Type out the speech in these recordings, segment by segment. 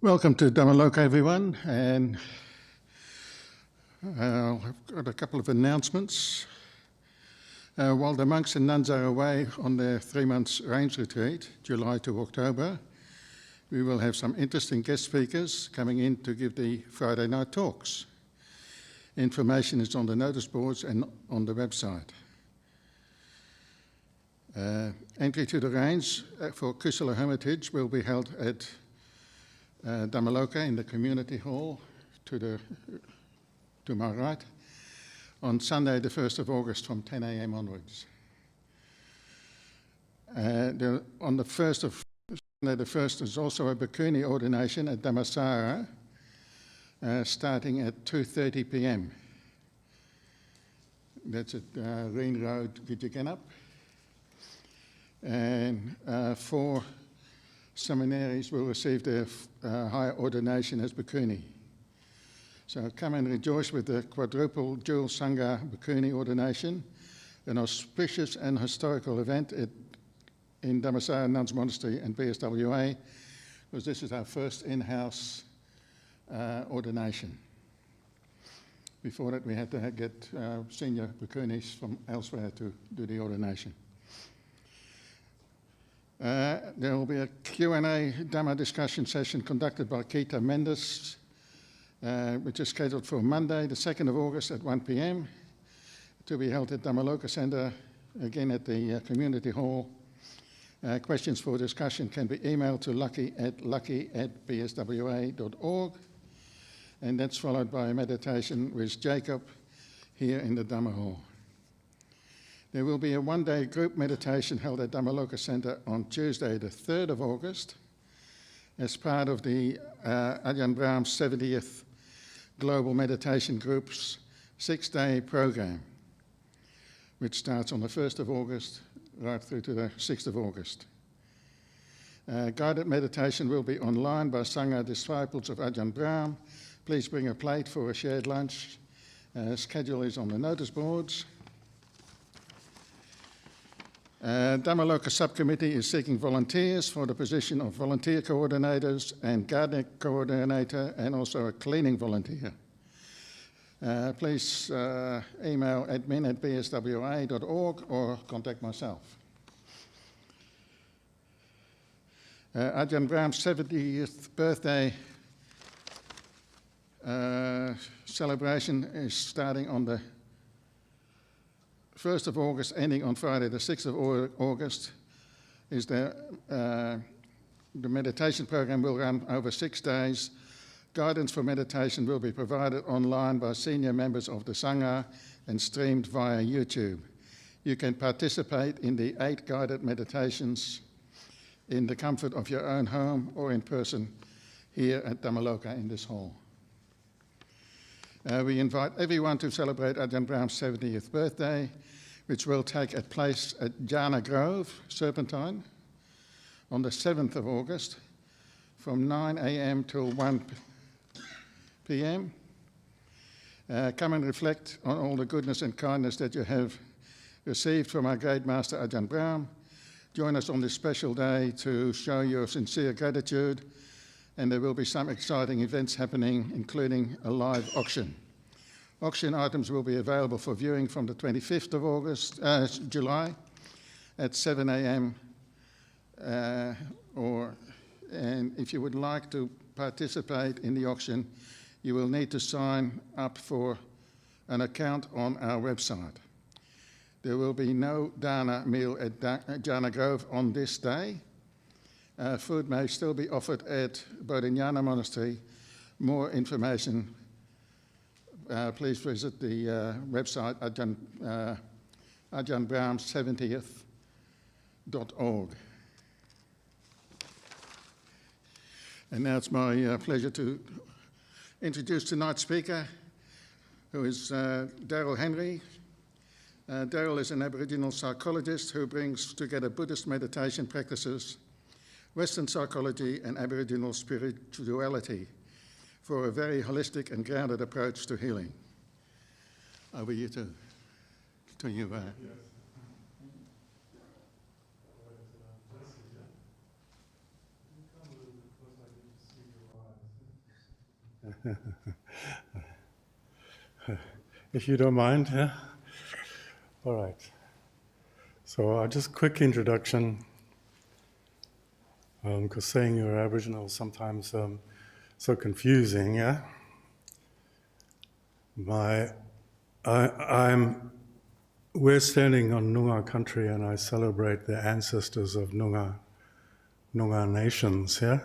Welcome to Dhammaloka, everyone, and I've got a couple of announcements. While the monks and nuns are away on their 3 months range retreat, July to October, we will have some interesting guest speakers coming in to give the Friday night talks. Information is on the notice boards and on the website. Entry to the range for Kusala Hermitage will be held at Dhammaloka in the community hall to my right on Sunday the 1st of August from 10 a.m. onwards. On the 1st of Sunday the 1st is also a bhikkhuni ordination at Dhammasara starting at 2:30 p.m. That's at Reen Road, Gidjagenup. And 4 seminaries will receive their higher ordination as bhikkhuni. So come and rejoice with the quadruple dual Sangha bhikkhuni ordination, an auspicious and historical event in Dhammasara Nuns Monastery and BSWA, because this is our first in-house ordination. Before that, we had to get senior bhikkhunis from elsewhere to do the ordination. There will be a Q&A Dhamma discussion session conducted by Kita Mendes, which is scheduled for Monday, the 2nd of August at 1 p.m. to be held at Dhammaloka Centre, again at the community hall. Questions for discussion can be emailed to lucky@bswa.org, and that's followed by a meditation with Jacob here in the Dhamma hall. There will be a one-day group meditation held at Dhammaloka Centre on Tuesday, the 3rd of August, as part of the Ajahn Brahm's 70th Global Meditation Group's 6-day program, which starts on the 1st of August right through to the 6th of August. Guided meditation will be online by Sangha disciples of Ajahn Brahm. Please bring a plate for a shared lunch. Schedule is on the notice boards. Dhammaloka Subcommittee is seeking volunteers for the position of volunteer coordinators and gardening coordinator, and also a cleaning volunteer. Please email admin@bswa.org or contact myself. Ajahn Brahm's 70th birthday celebration is starting on the 1st of August, ending on Friday, the 6th of August. The meditation program will run over 6 days. Guidance for meditation will be provided online by senior members of the Sangha and streamed via YouTube. You can participate in the 8 guided meditations in the comfort of your own home or in person here at Dhammaloka in this hall. We invite everyone to celebrate Ajahn Brahm's 70th birthday, which will take place at Jana Grove, Serpentine, on the 7th of August from 9 a.m. till 1 p.m. Come and reflect on all the goodness and kindness that you have received from our great master Ajahn Brahm. Join us on this special day to show your sincere gratitude, and there will be some exciting events happening, including a live auction. Auction items will be available for viewing from the 25th of July at 7 a.m. And if you would like to participate in the auction, you will need to sign up for an account on our website. There will be no Dana meal at Jana Grove on this day. Food may still be offered at Bodhinyana Monastery. More information, please visit the website ajahn70th.org. And now it's my pleasure to introduce tonight's speaker, who is Darrell Henry. Darrell is an Aboriginal psychologist who brings together Buddhist meditation practices, Western psychology and Aboriginal spirituality for a very holistic and grounded approach to healing. Over you to you. Yes. Come a little bit closer, I need to see your eyes. If you don't mind, yeah? All right. So just quick introduction, because saying you're Aboriginal is sometimes so confusing, yeah? We're standing on Noongar country, and I celebrate the ancestors of Noongar nations, yeah?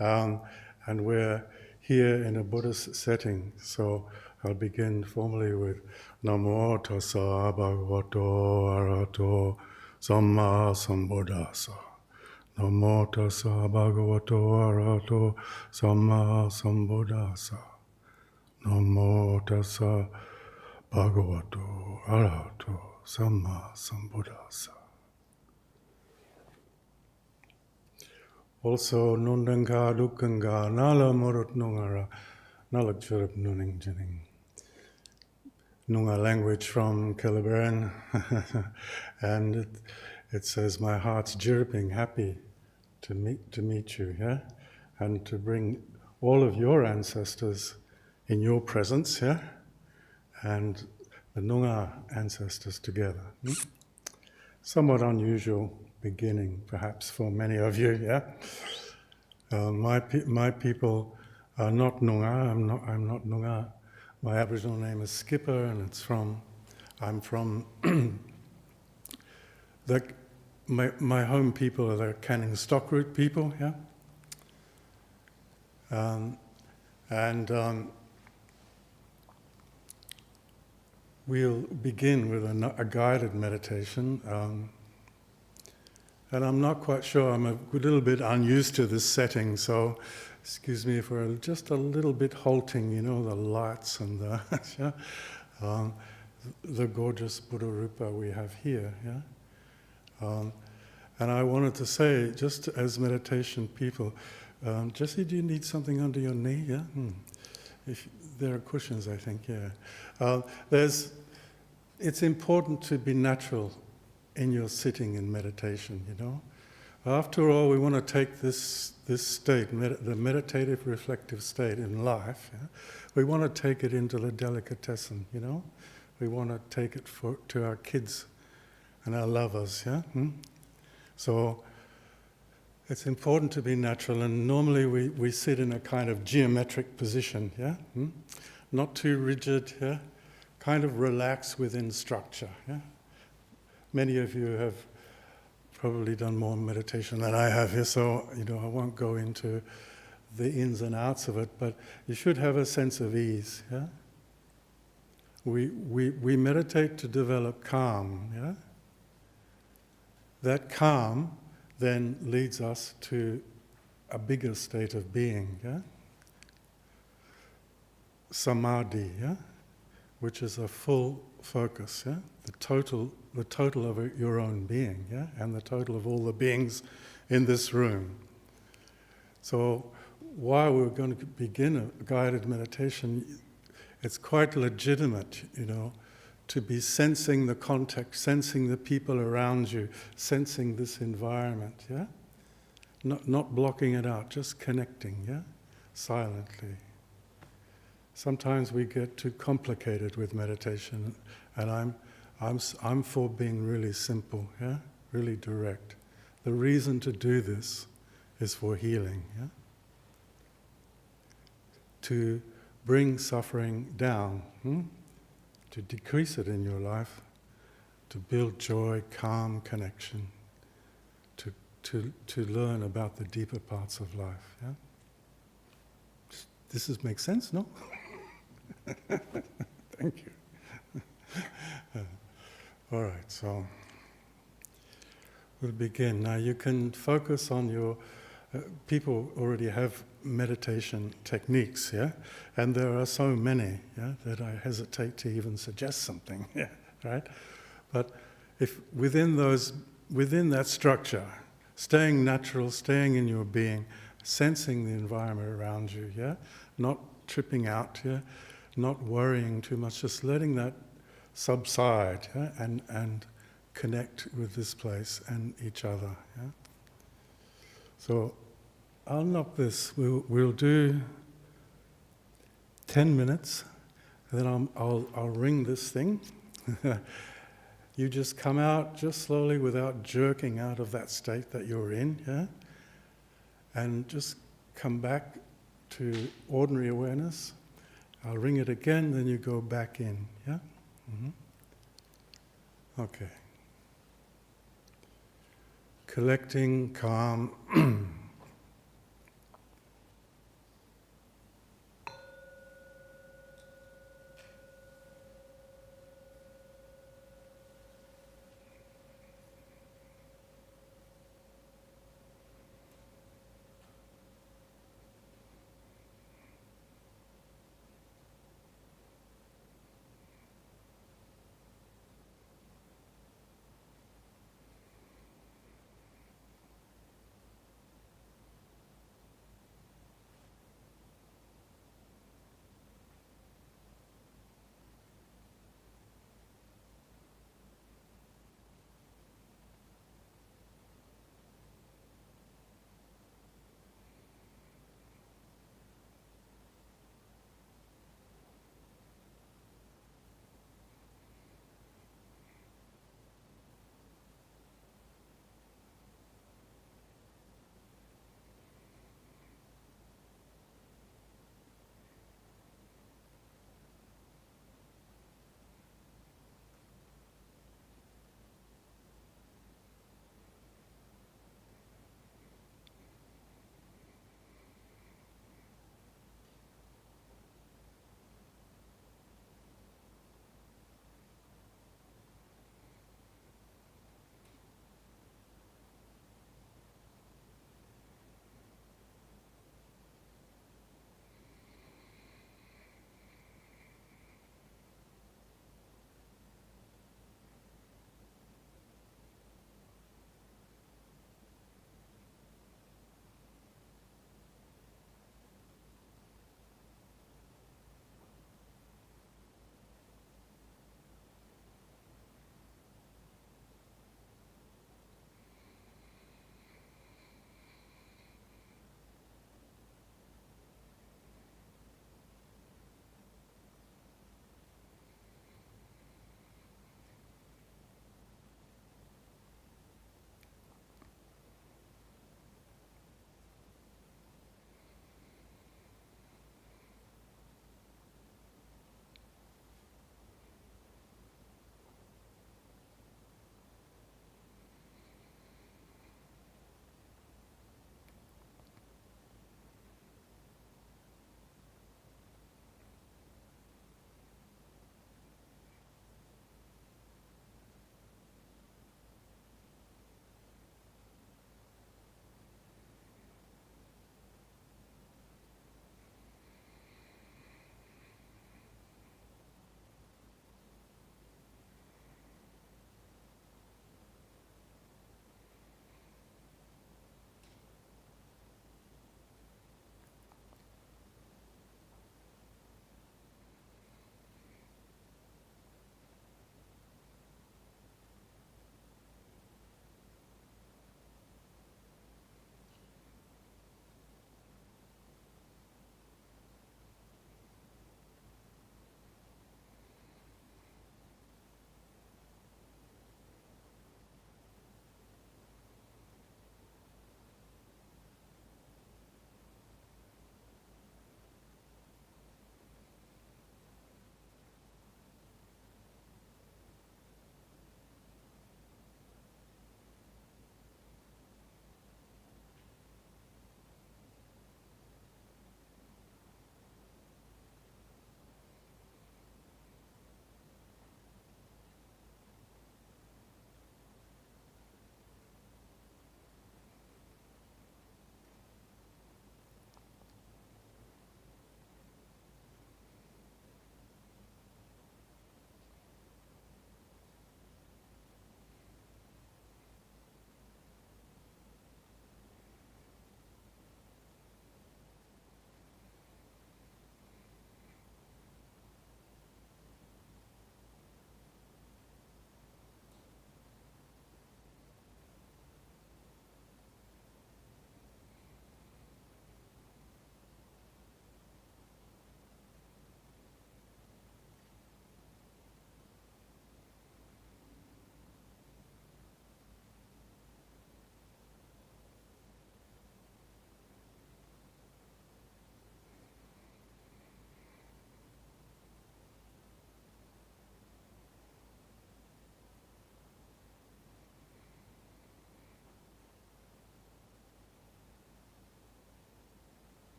And we're here in a Buddhist setting, so I'll begin formally with Namo Tassa Bhagavato Arahato Samma Sambuddhassa. Namo Tassa Bhagavato Arahato Samma Sambuddhassa. Namo Tassa Bhagavato Arahato Samma Sambuddhassa. Also, Nundanga Dukanga Nala Murut Nungara Nalak Churub Nuning Jining. Noongar language from Kelabaren, and it says, "My heart's chirping, happy to meet you, yeah, and to bring all of your ancestors in your presence, yeah, and the Noongar ancestors together." Somewhat unusual beginning, perhaps, for many of you, yeah. My people are not Noongar. I'm not Noongar. My Aboriginal name is Skipper, and I'm from my home people are the Canning Stockroot people, yeah. We'll begin with a guided meditation. And I'm not quite sure, I'm a little bit unused to this setting, so excuse me for just a little bit halting, the lights and the gorgeous Buddha Rupa we have here. Yeah? And I wanted to say, just as meditation people, Jesse, do you need something under your knee? Yeah? There are cushions, I think, yeah. It's important to be natural in your sitting in meditation, After all, we want to take this state, the meditative, reflective state in life, yeah? We want to take it into the delicatessen, We want to take it to our kids and our lovers, yeah? So it's important to be natural, and normally we sit in a kind of geometric position, yeah? Not too rigid, yeah? Kind of relax within structure, yeah? Many of you have probably done more meditation than I have here, so I won't go into the ins and outs of it, but you should have a sense of ease. Yeah, we meditate to develop calm. Yeah, that calm then leads us to a bigger state of being. Yeah, Samadhi. Yeah, which is a full focus. Yeah, the total of your own being, yeah, and the total of all the beings in this room. So while we're going to begin a guided meditation, it's quite legitimate, to be sensing the context, sensing the people around you, sensing this environment, yeah? Not blocking it out, just connecting, yeah? Silently. Sometimes we get too complicated with meditation, and I'm for being really simple, yeah? Really direct. The reason to do this is for healing, yeah? To bring suffering down, to decrease it in your life, to build joy, calm, connection, to learn about the deeper parts of life, yeah? This makes sense, no? Thank you. All right, so we'll begin. Now you can focus on your, people already have meditation techniques, yeah? And there are so many, yeah, that I hesitate to even suggest something, yeah, right? But if within that structure, staying natural, staying in your being, sensing the environment around you, yeah? Not tripping out, yeah? Not worrying too much, just letting that subside, yeah? and connect with this place and each other, yeah? So I'll knock this. We'll do 10 minutes, and then I'll ring this thing. You just come out just slowly without jerking out of that state that you're in, yeah? And just come back to ordinary awareness. I'll ring it again, then you go back in, yeah? Okay. Collecting calm.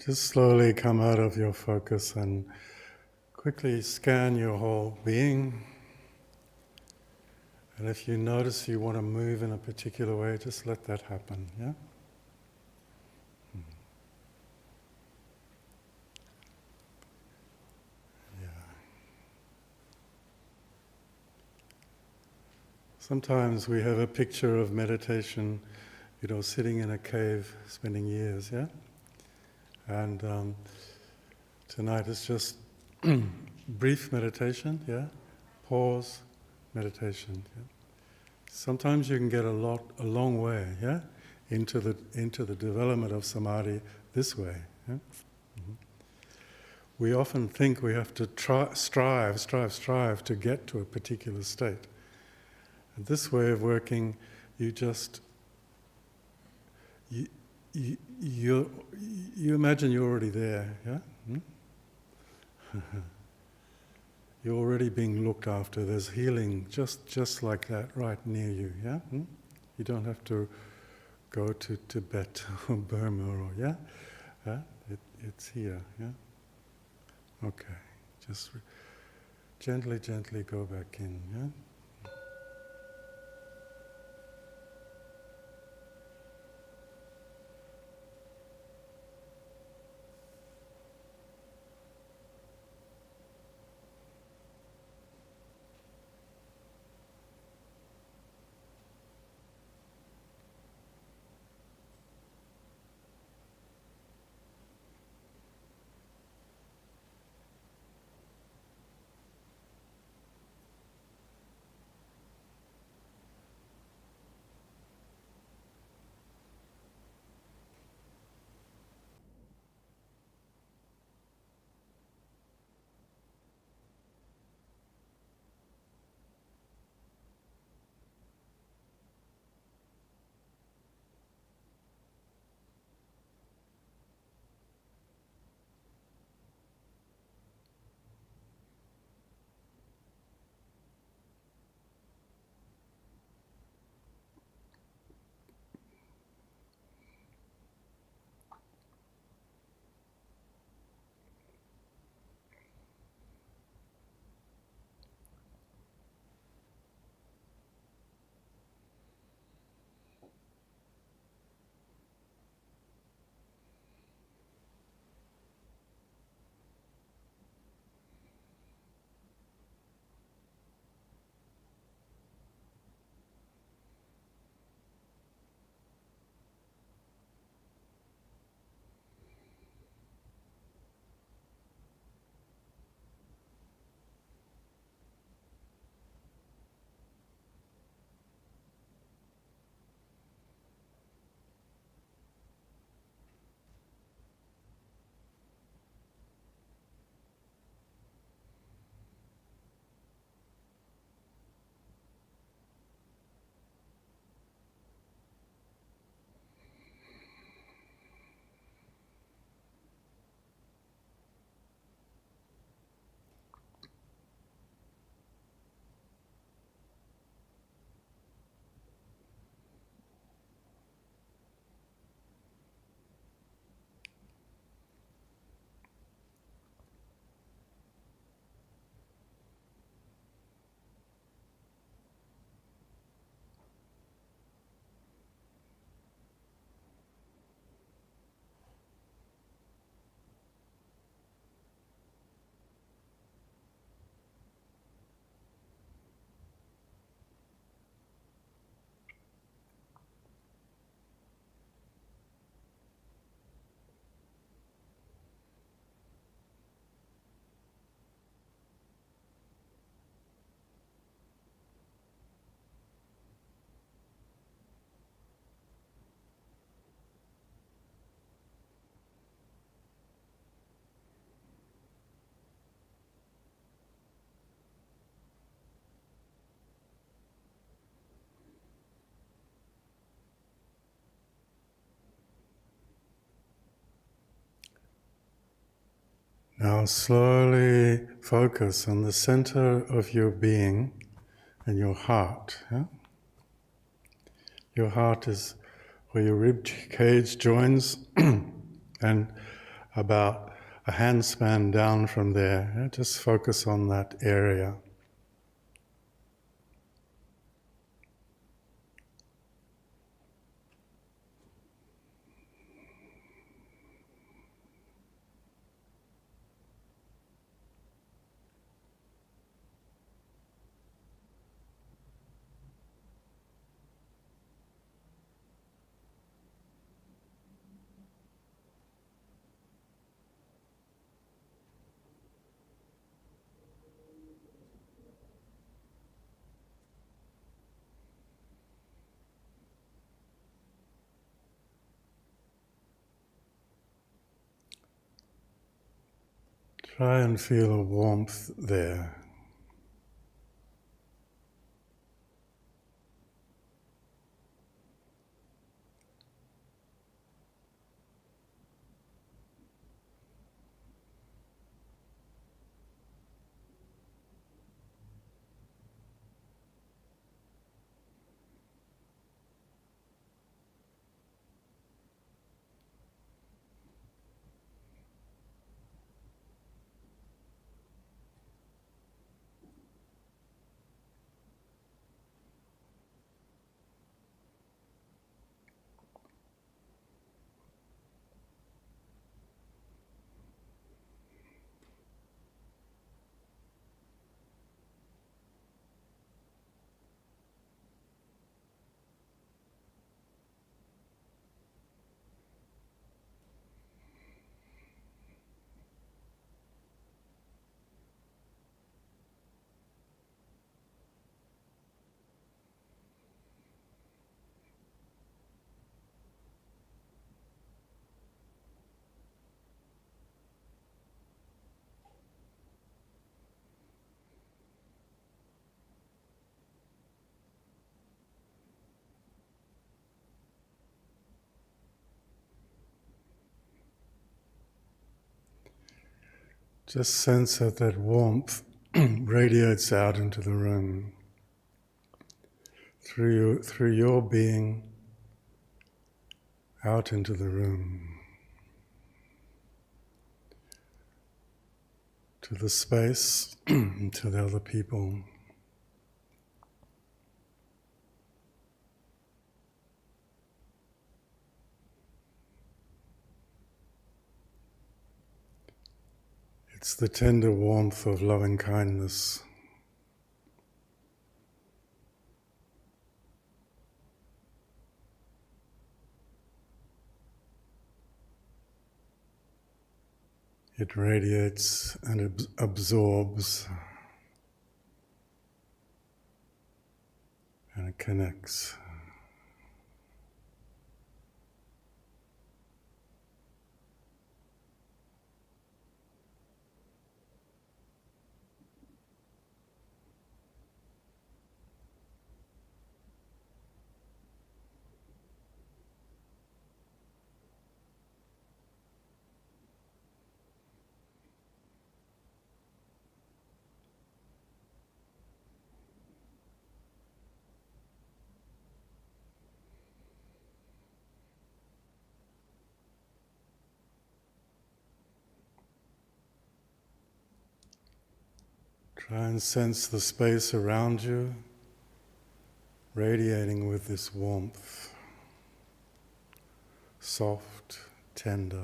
just slowly come out of your focus and quickly scan your whole being. And if you notice you want to move in a particular way, just let that happen, yeah? Yeah. Sometimes we have a picture of meditation, sitting in a cave, spending years, yeah? And tonight is just brief meditation, yeah? Pause, meditation, yeah? Sometimes you can get a long way, yeah? Into the development of samadhi this way, yeah? Mm-hmm. We often think we have to strive to get to a particular state. And this way of working, you imagine you're already there, yeah? You're already being looked after. There's healing just like that, right near you, yeah? You don't have to go to Tibet or Burma or, yeah? It's here, yeah? Okay, just gently go back in, yeah? Now slowly focus on the center of your being and your heart. Yeah? Your heart is where your rib cage joins, and about a handspan down from there. Just focus on that area. Try and feel a warmth there. Just sense that warmth radiates out into the room through your being out into the room, to the space, to the other people. It's the tender warmth of loving kindness. It radiates and absorbs, and it connects. Try and sense the space around you radiating with this warmth, soft, tender.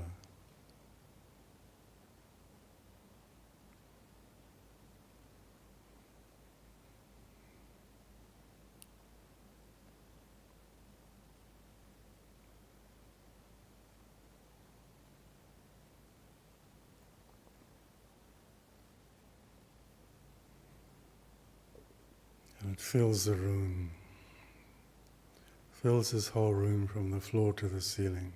And it fills the room, fills this whole room from the floor to the ceiling.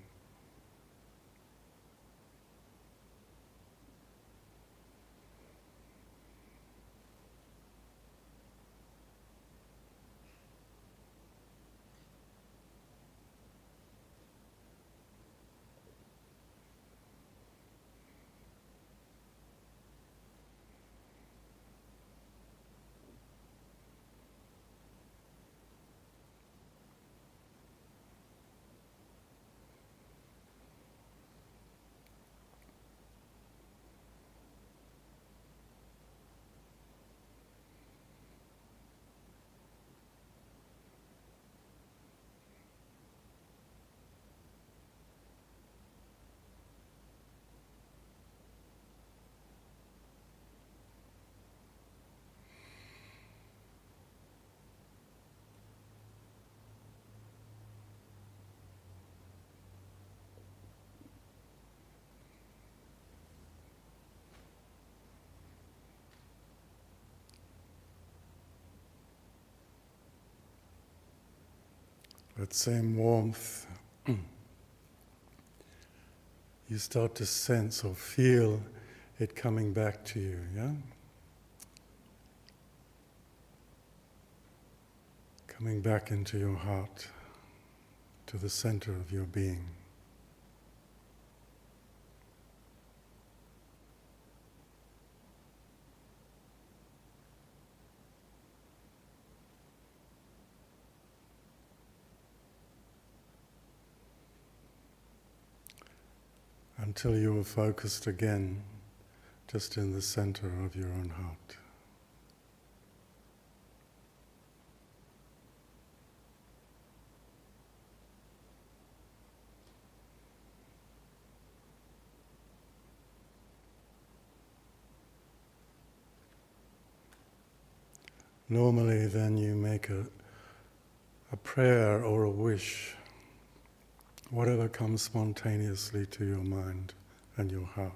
that same warmth, you start to sense or feel it coming back to you, yeah? Coming back into your heart, to the center of your being. Until you are focused again, just in the center of your own heart. Normally then you make a prayer or a wish, whatever comes spontaneously to your mind and your heart.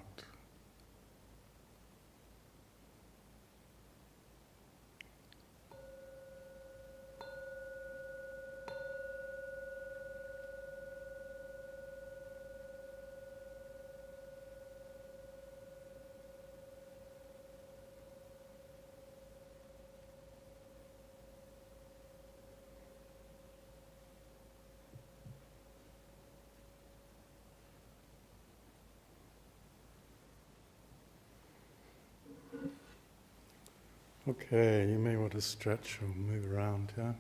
Okay, you may want to stretch or move around, yeah?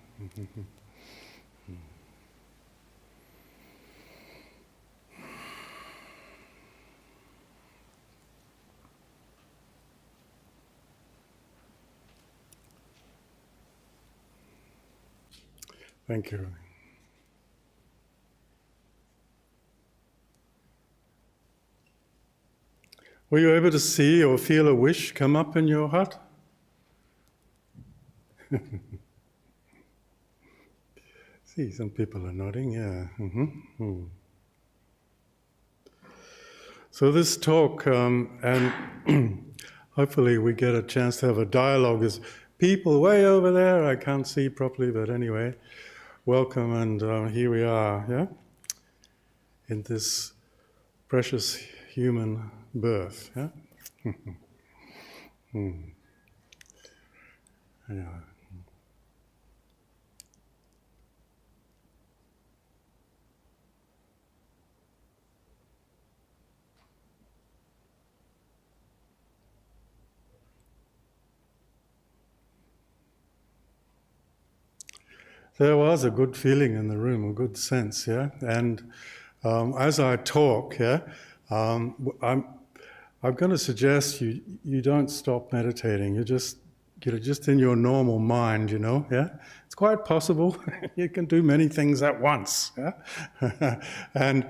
Thank you. Were you able to see or feel a wish come up in your heart? See, some people are nodding, yeah. So this talk, and hopefully we get a chance to have a dialogue. There's people way over there, I can't see properly, but anyway, welcome, and here we are, yeah? In this precious human birth, yeah? Yeah. There was a good feeling in the room, a good sense, yeah. And as I talk, yeah, I'm going to suggest you don't stop meditating. You're just in your normal mind, you know, yeah. It's quite possible you can do many things at once, yeah. And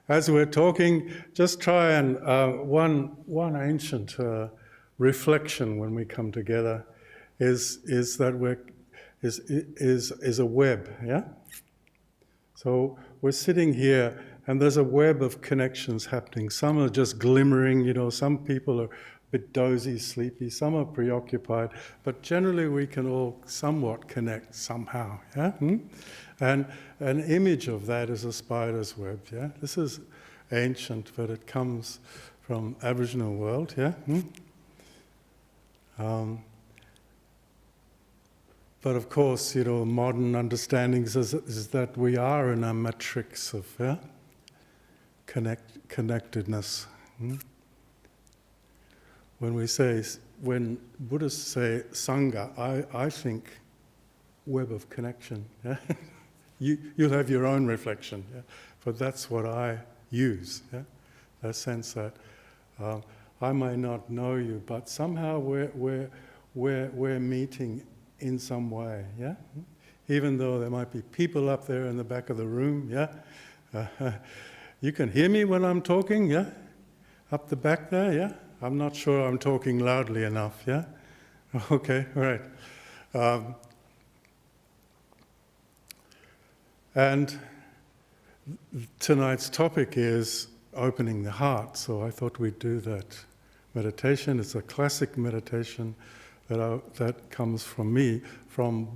as we're talking, just try and one ancient reflection when we come together is that is a web, yeah? So we're sitting here and there's a web of connections happening. Some are just glimmering, you know, some people are a bit dozy, sleepy, some are preoccupied, but generally we can all somewhat connect somehow, yeah? And an image of that is a spider's web, yeah? This is ancient, but it comes from Aboriginal world, yeah? But of course, you know, modern understandings is that we are in a matrix of connectedness. When Buddhists say Sangha, I think web of connection. Yeah? You'll have your own reflection, yeah? But that's what I use. Yeah? A sense that I may not know you, but somehow we're meeting in some way, yeah? Even though there might be people up there in the back of the room, yeah? You can hear me when I'm talking, yeah? Up the back there, yeah? I'm not sure I'm talking loudly enough, yeah? Okay, all right. And tonight's topic is opening the heart, so I thought we'd do that meditation. It's a classic meditation that comes from me, from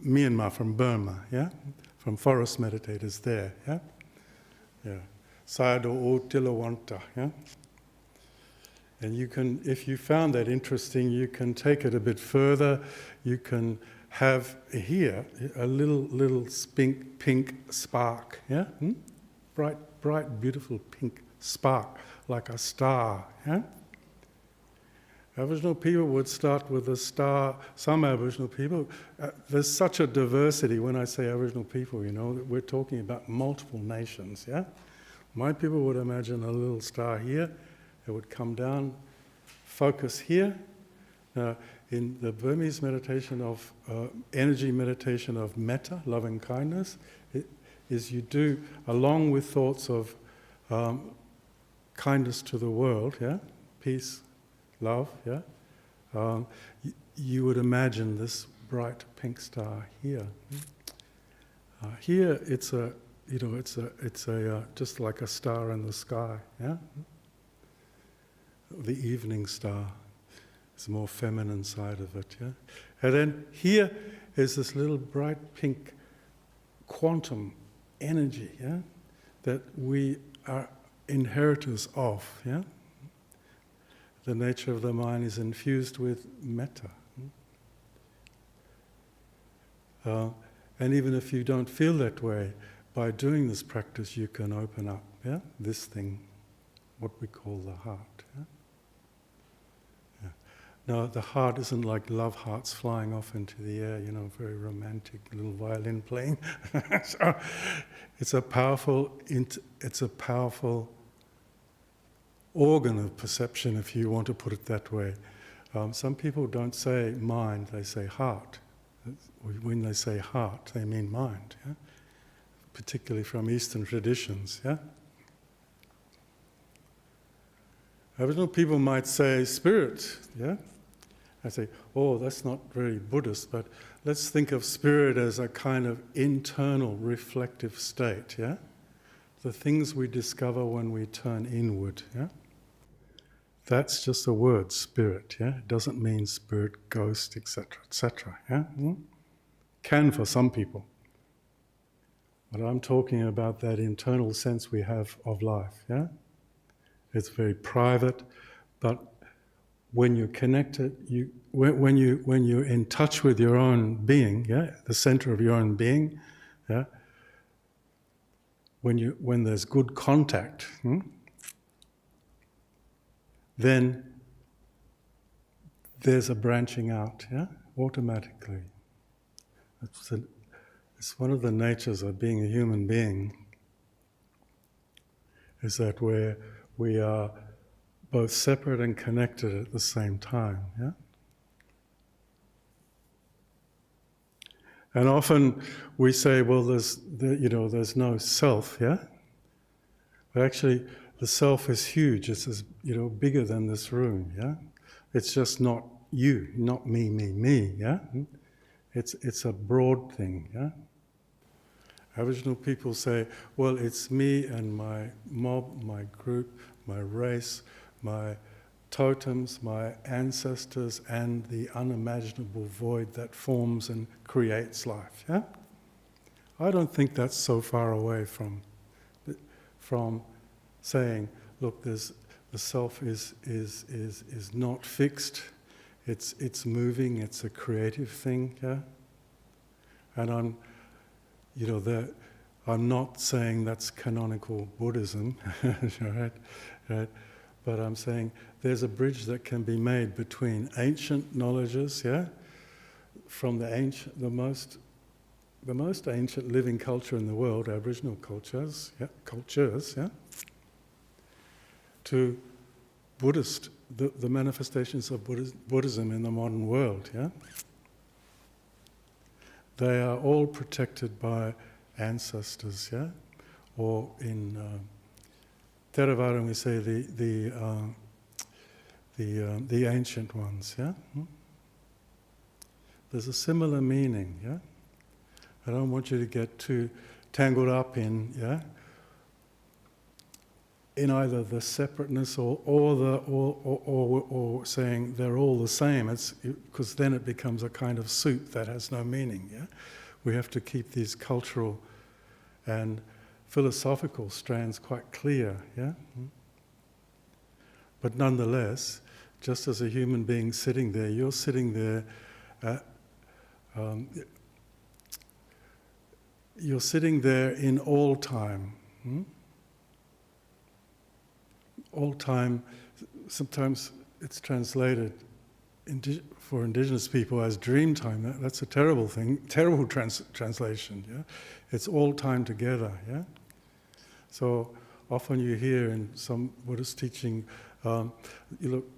Myanmar, from Burma, yeah? from forest meditators there, yeah? Yeah. Sayadaw O Tilawanta, yeah? And you can, if you found that interesting, you can take it a bit further. You can have here a little pink spark, yeah? Bright, beautiful pink spark, like a star, yeah? Aboriginal people would start with a star. Some Aboriginal people, there's such a diversity when I say Aboriginal people, you know, we're talking about multiple nations, yeah? My people would imagine a little star here. It would come down, focus here. In the Burmese meditation of, energy meditation of metta, loving kindness, is you do, along with thoughts of kindness to the world, yeah? Peace, love, yeah? You would imagine this bright pink star here. Here it's a, you know, it's a just like a star in the sky, yeah? The evening star is the more feminine side of it, yeah? And then here is this little bright pink quantum energy, yeah? That we are inheritors of, yeah? The nature of the mind is infused with metta. And even if you don't feel that way, by doing this practice you can open up, yeah? This thing, what we call the heart. Yeah? Yeah. Now the heart isn't like love hearts flying off into the air, you know, very romantic little violin playing. So it's a powerful organ of perception, if you want to put it that way. Some people don't say mind, they say heart. When they say heart, they mean mind, yeah? Particularly from Eastern traditions, yeah? Aboriginal people might say spirit, yeah? I say, oh, that's not very Buddhist, but let's think of spirit as a kind of internal reflective state, yeah? The things we discover when we turn inward, yeah? That's just a word, spirit, yeah? It doesn't mean spirit, ghost, etc., yeah? Can for some people. But I'm talking about that internal sense we have of life, yeah? It's very private, but when you're connected, when you're in touch with your own being, yeah, the center of your own being, yeah, when there's good contact, then there's a branching out, yeah, automatically. It's one of the natures of being a human being, is that we are both separate and connected at the same time, yeah? And often we say, well, there's no self, yeah? But actually, the self is huge. It's bigger than this room, yeah? It's just not you, not me, yeah? It's a broad thing, yeah? Aboriginal people say, well, it's me and my mob, my group, my race, my totems, my ancestors, and the unimaginable void that forms and creates life, yeah? I don't think that's so far away from saying, look, the self is not fixed, it's moving, it's a creative thing, yeah? And I'm not saying that's canonical Buddhism, right? But I'm saying there's a bridge that can be made between ancient knowledges, yeah, from the most ancient living culture in the world, Aboriginal cultures, yeah, to Buddhist, the manifestations of Buddhism in the modern world, yeah. They are all protected by ancestors, yeah? Or in Theravada we say the ancient ones, yeah? There's a similar meaning, yeah? I don't want you to get too tangled up in, yeah? In either the separateness or saying they're all the same. It's because then it becomes a kind of soup that has no meaning, yeah? we have to keep these cultural and philosophical strands quite clear, yeah? But nonetheless, just as a human being sitting there, you're sitting there, you're sitting there in all time. All time, sometimes it's translated for Indigenous people as dream time. That's a terrible thing, terrible translation. Yeah, it's all time together. Yeah, so often you hear in some Buddhist teaching,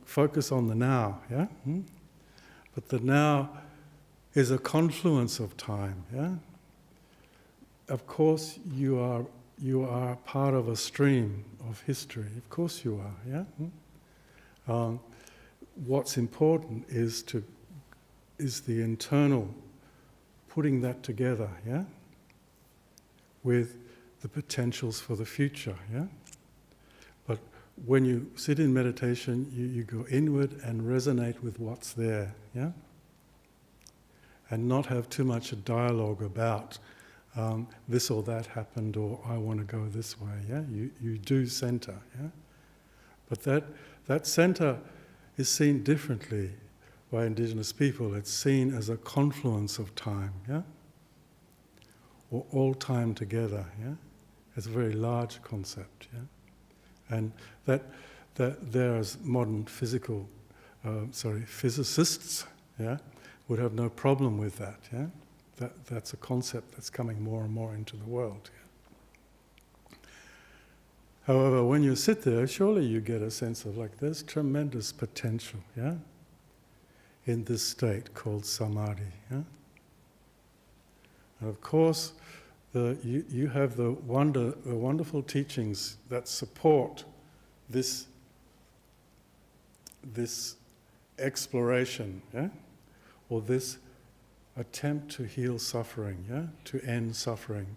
focus on the now. Yeah, but the now is a confluence of time. Yeah, of course you are part of a stream of history. Of course you are. Yeah. What's important is the internal putting that together, yeah, with the potentials for the future, yeah. But when you sit in meditation, you go inward and resonate with what's there, yeah, and not have too much a dialogue about this or that happened, or I want to go this way, yeah. You do center, yeah. But that center is seen differently by Indigenous people. It's seen as a confluence of time, yeah? Or all time together, yeah? It's a very large concept, yeah? And that there's modern physicists, yeah, would have no problem with that, yeah? That's a concept that's coming more and more into the world, yeah? However, when you sit there, surely you get a sense of like there's tremendous potential, yeah, in this state called Samadhi, yeah. And of course, you have the wonderful teachings that support this exploration, yeah, or this attempt to heal suffering, yeah, to end suffering,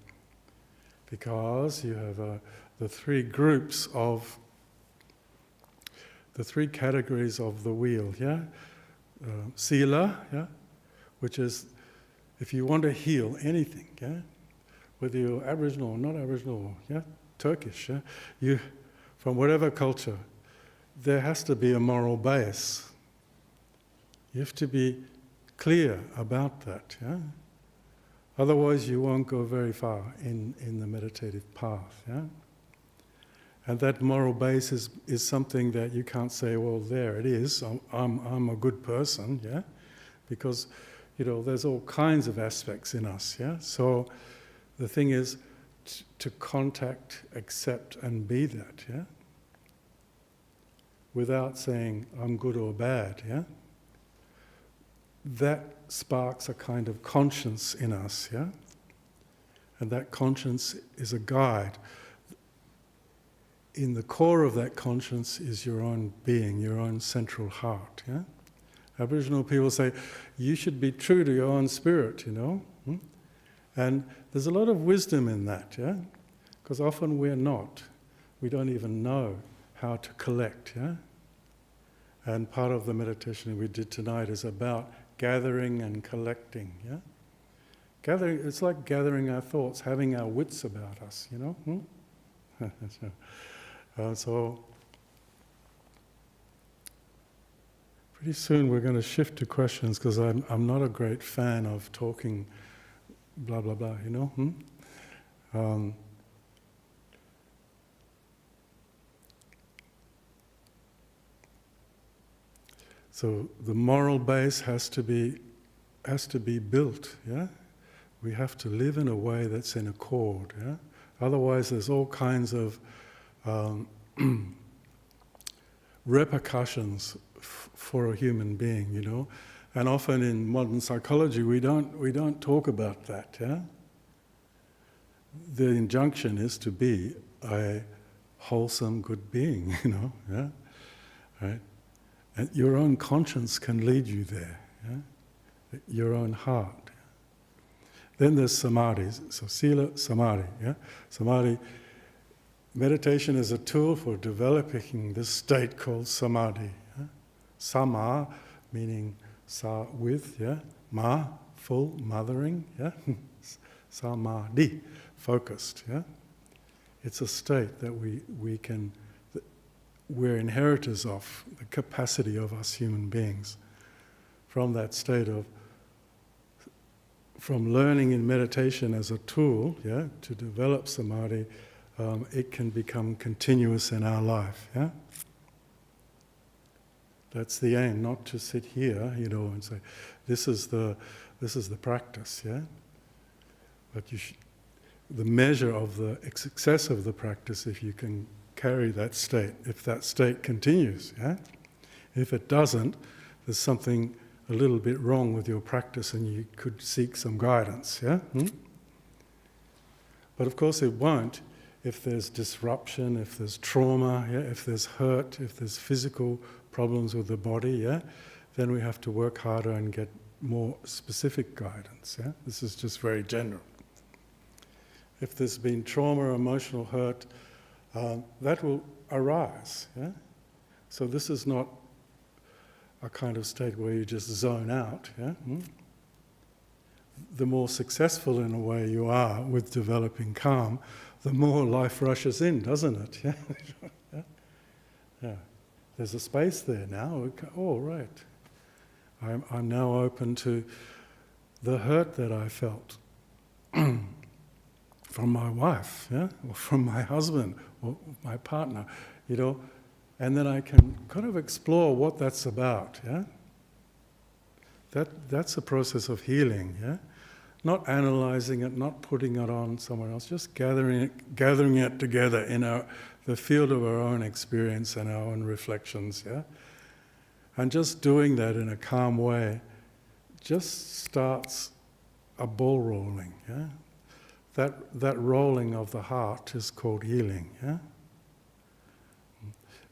because you have the three categories of the wheel, yeah? Sila, yeah? Which is, if you want to heal anything, yeah? Whether you're Aboriginal or not Aboriginal, yeah? Turkish, yeah? From whatever culture, there has to be a moral base. You have to be clear about that, yeah? Otherwise you won't go very far in the meditative path, yeah? And that moral base is something that you can't say, well, there it is, I'm a good person, yeah? Because, there's all kinds of aspects in us, yeah? So the thing is to contact, accept and be that, yeah? Without saying I'm good or bad, yeah? That sparks a kind of conscience in us, yeah? And that conscience is a guide. In the core of that conscience is your own being, your own central heart, yeah? Aboriginal people say, you should be true to your own spirit, And there's a lot of wisdom in that, yeah? Because often we're not. We don't even know how to collect, yeah? And part of the meditation we did tonight is about gathering and collecting, yeah? Gathering, it's like gathering our thoughts, having our wits about us, So pretty soon we're going to shift to questions, because I'm not a great fan of talking blah blah blah, So the moral base has to be built, yeah? We have to live in a way that's in accord, yeah? Otherwise there's all kinds of repercussions for a human being, And often in modern psychology we don't talk about that, yeah? The injunction is to be a wholesome good being, yeah? Right? And your own conscience can lead you there, yeah? Your own heart. Then there's samadhi, so sila, samadhi, yeah? Samadhi, meditation is a tool for developing this state called samadhi. Yeah? Sama, meaning sa, with, yeah? Ma, full, mothering, yeah? Samadhi, focused, yeah? It's a state that we're inheritors of, the capacity of us human beings. From that state from learning in meditation as a tool, yeah, to develop samadhi, it can become continuous in our life, yeah? That's the aim, not to sit here, and say, this is the practice, yeah? But the measure of the success of the practice, if you can carry that state, if that state continues, yeah? If it doesn't, there's something a little bit wrong with your practice and you could seek some guidance, yeah? But of course it won't if there's disruption, if there's trauma, yeah? If there's hurt, if there's physical problems with the body, yeah? Then we have to work harder and get more specific guidance, yeah? This is just very general. If there's been trauma or emotional hurt, that will arise, yeah? So this is not a kind of state where you just zone out, yeah? The more successful in a way you are with developing calm, the more life rushes in, doesn't it? Yeah? Yeah? Yeah. There's a space there now. Oh, right. I'm now open to the hurt that I felt from my wife, yeah? Or from my husband, or my partner, and then I can kind of explore what that's about, yeah? That's a process of healing, yeah? Not analysing it, not putting it on someone else, just gathering it together in the field of our own experience and our own reflections, yeah? And just doing that in a calm way just starts a ball rolling, yeah? That rolling of the heart is called healing, yeah?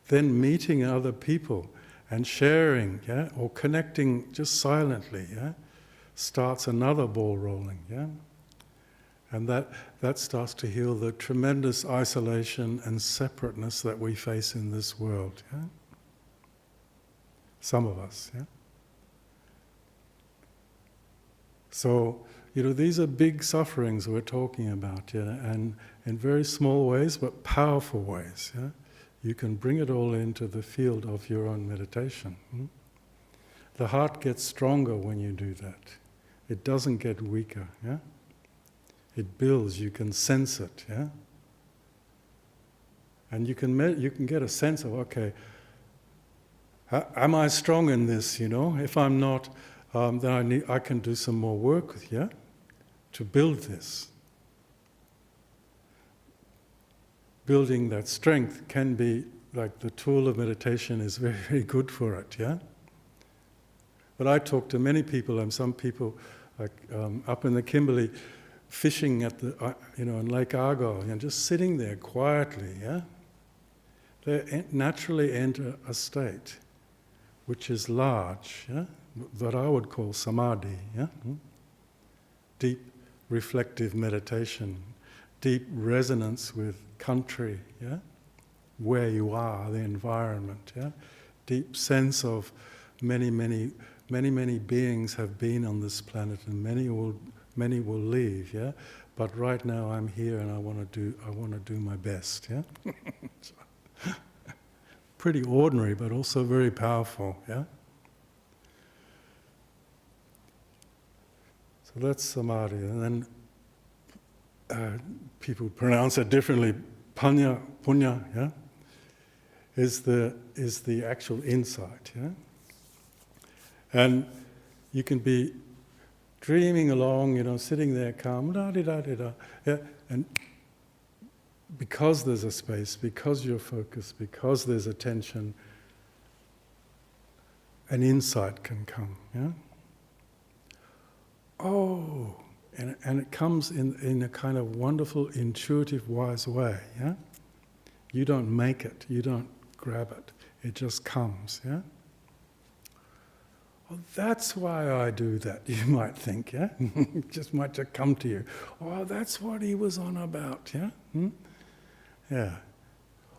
Then meeting other people and sharing, yeah, or connecting just silently, yeah, starts another ball rolling, yeah? And that starts to heal the tremendous isolation and separateness that we face in this world, yeah? Some of us, yeah? So, these are big sufferings we're talking about, yeah, and in very small ways but powerful ways, yeah? You can bring it all into the field of your own meditation. The heart gets stronger when you do that. It doesn't get weaker, yeah? It builds, you can sense it, yeah? And you can get a sense of, okay, am I strong in this, If I'm not, then I can do some more work, yeah? To build this. Building that strength can be, like the tool of meditation is very, very good for it, yeah? But I talk to many people, and some people, like up in the Kimberley, fishing at the, in Lake Argyle, and just sitting there quietly, yeah? They naturally enter a state which is large, yeah? That I would call samadhi, yeah? Deep reflective meditation, deep resonance with country, yeah? Where you are, the environment, yeah? Deep sense of many beings have been on this planet, and many will leave, yeah? But right now I'm here and I want to do my best, yeah? Pretty ordinary, but also very powerful, yeah? So that's samadhi, and then people pronounce it differently. Punya, yeah, is the actual insight, yeah? And you can be dreaming along, sitting there calm, da-di-da-di-da, yeah? And because there's a space, because you're focused, because there's attention, an insight can come, yeah? Oh, and it comes in a kind of wonderful, intuitive, wise way, yeah? You don't make it, you don't grab it, it just comes, yeah? Oh, that's why I do that, you might think, yeah? It just might just come to you. Oh, that's what he was on about, yeah? Yeah.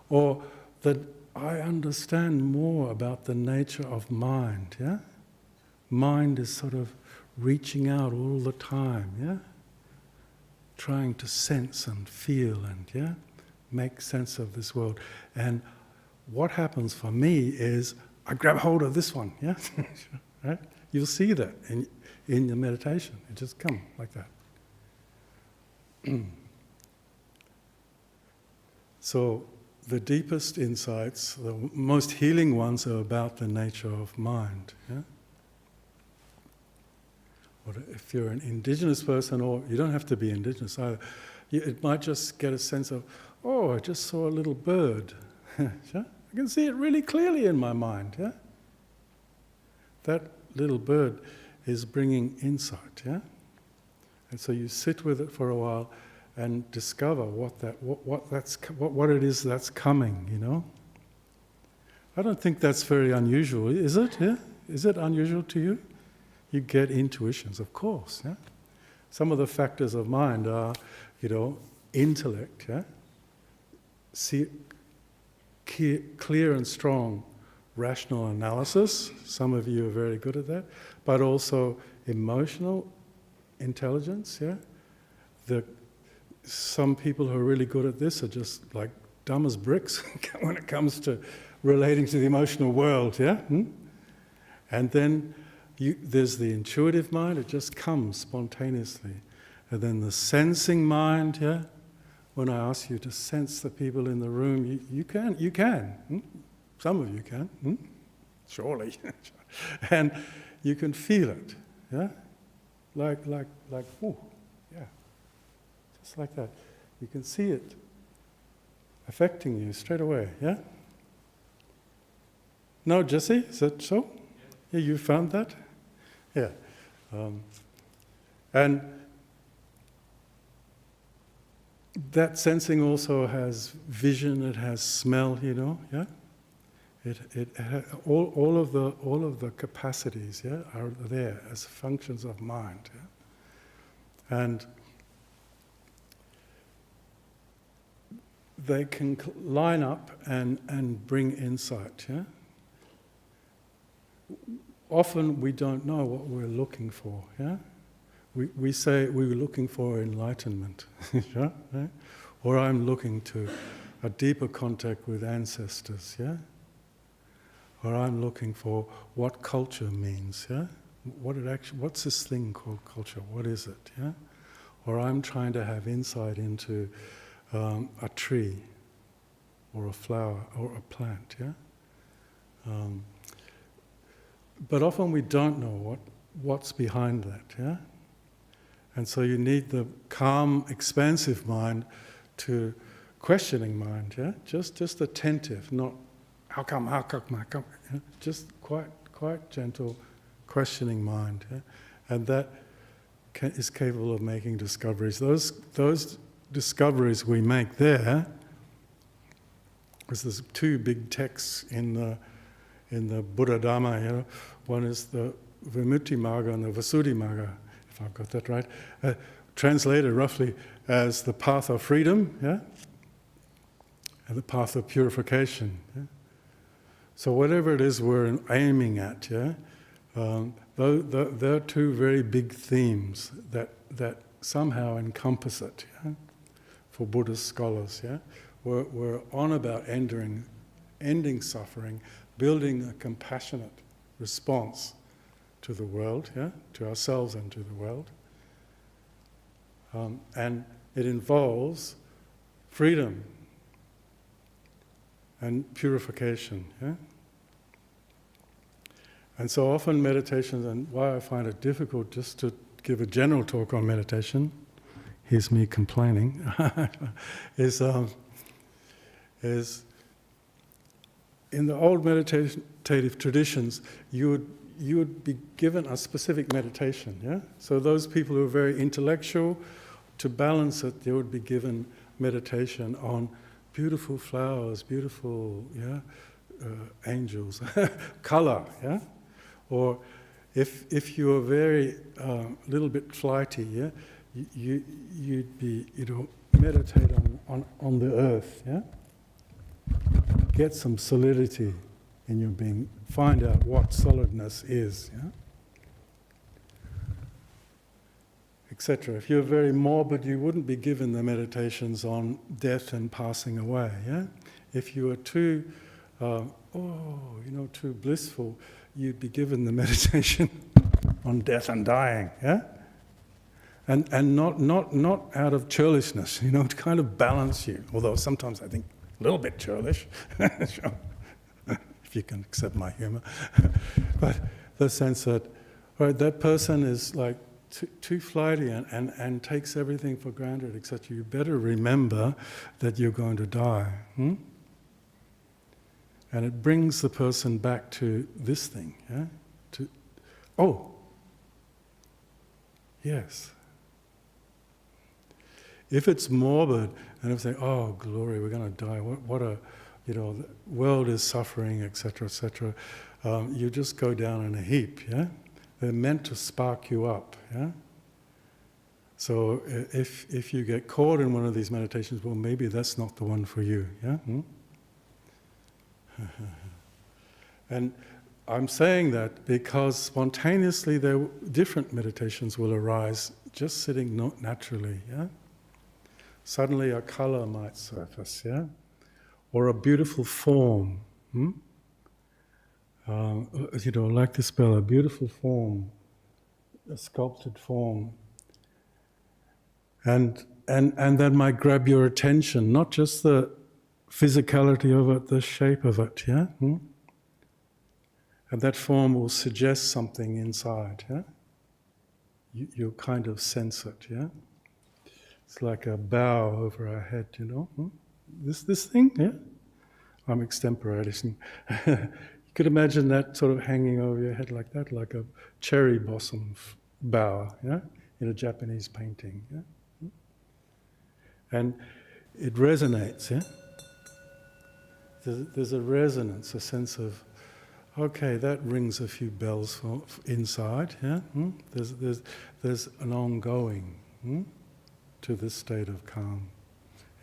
Or that I understand more about the nature of mind, yeah? Mind is sort of reaching out all the time, yeah? Trying to sense and feel and, yeah, make sense of this world. And what happens for me is I grab hold of this one, yeah? Right? You'll see that in your meditation. It just comes like that. So the deepest insights, the most healing ones, are about the nature of mind. Yeah? Or if you're an indigenous person, or you don't have to be indigenous either, it might just get a sense of, oh, I just saw a little bird. Yeah? I can see it really clearly in my mind. Yeah? That little bird is bringing insight. Yeah? And so you sit with it for a while and discover what it is that's coming, you know. I don't think that's very unusual, is it? Yeah? Is it unusual to you? You get intuitions, of course. Yeah? Some of the factors of mind are, you know, intellect, yeah? See, clear and strong rational analysis. Some of you are very good at that, but also emotional intelligence, yeah? Some people who are really good at this are just like dumb as bricks when it comes to relating to the emotional world, yeah? And then there's the intuitive mind, it just comes spontaneously. And then the sensing mind, yeah? When I ask you to sense the people in the room, you can. Some of you can, surely. And you can feel it, yeah? Like, ooh, yeah. Just like that. You can see it affecting you straight away, yeah? No, Jesse, is that so? Yeah, you found that? Yeah. And that sensing also has vision, it has smell, you know, yeah? All of the capacities, yeah, are there as functions of mind, yeah? And they can line up and bring insight, yeah? Often we don't know what we're looking for, yeah? We say we were looking for enlightenment, yeah? Right? Or I'm looking to a deeper contact with ancestors, yeah? Or I'm looking for what culture means, yeah? What's this thing called culture? What is it, yeah? Or I'm trying to have insight into a tree, or a flower, or a plant, yeah? But often we don't know what's behind that, yeah? And so you need the calm, expansive mind to questioning mind, yeah? Just attentive, not how come, yeah? Just quite gentle, questioning mind, yeah? And that is capable of making discoveries. Those discoveries we make there, because there's two big texts in the Buddha Dhamma, you know. One is the Vimutti Marga and the Visuddhimagga, if I've got that right, translated roughly as the path of freedom, yeah, and the path of purification. Yeah? So whatever it is we're aiming at, yeah, there are two very big themes that somehow encompass it, yeah, for Buddhist scholars. Yeah, we're on about ending suffering, building a compassionate response to the world, yeah, to ourselves and to the world. And it involves freedom and purification, yeah? And so often meditations, and why I find it difficult just to give a general talk on meditation, here's me complaining, is in the old meditative traditions, you would be given a specific meditation, yeah? So those people who are very intellectual, to balance it, they would be given meditation on beautiful flowers, beautiful, yeah, angels, color, yeah? Or if you are very little bit flighty, yeah, you'd be, meditate on the earth, yeah? Get some solidity in your being. Find out what solidness is, yeah? etc. If you're very morbid, you wouldn't be given the meditations on death and passing away. Yeah? If you are too, too blissful, you'd be given the meditation on death and dying. Yeah, and not out of churlishness. To kind of balance you. Although sometimes I think a little bit churlish, sure. If you can accept my humour, but the sense that that person is like too flighty and takes everything for granted, etc. You better remember that you're going to die. And it brings the person back to this thing. Yeah? Yes. If it's morbid and if they oh glory, we're going to die. The world is suffering, etc., etc. You just go down in a heap. Yeah. They're meant to spark you up, yeah? So if you get caught in one of these meditations, well, maybe that's not the one for you, yeah? And I'm saying that because spontaneously different meditations will arise just sitting naturally, yeah? Suddenly a colour might surface, yeah? Or a beautiful form, like this bell, a beautiful form, a sculpted form, and that might grab your attention, not just the physicality of it, the shape of it, yeah? And that form will suggest something inside, yeah? You'll kind of sense it, yeah? It's like a bow over our head, This thing, yeah? I'm extemporating. You could imagine that sort of hanging over your head like that, like a cherry blossom bower, yeah, in a Japanese painting, yeah. And it resonates, yeah. There's a resonance, a sense of, okay, that rings a few bells inside, yeah. There's an ongoing to this state of calm.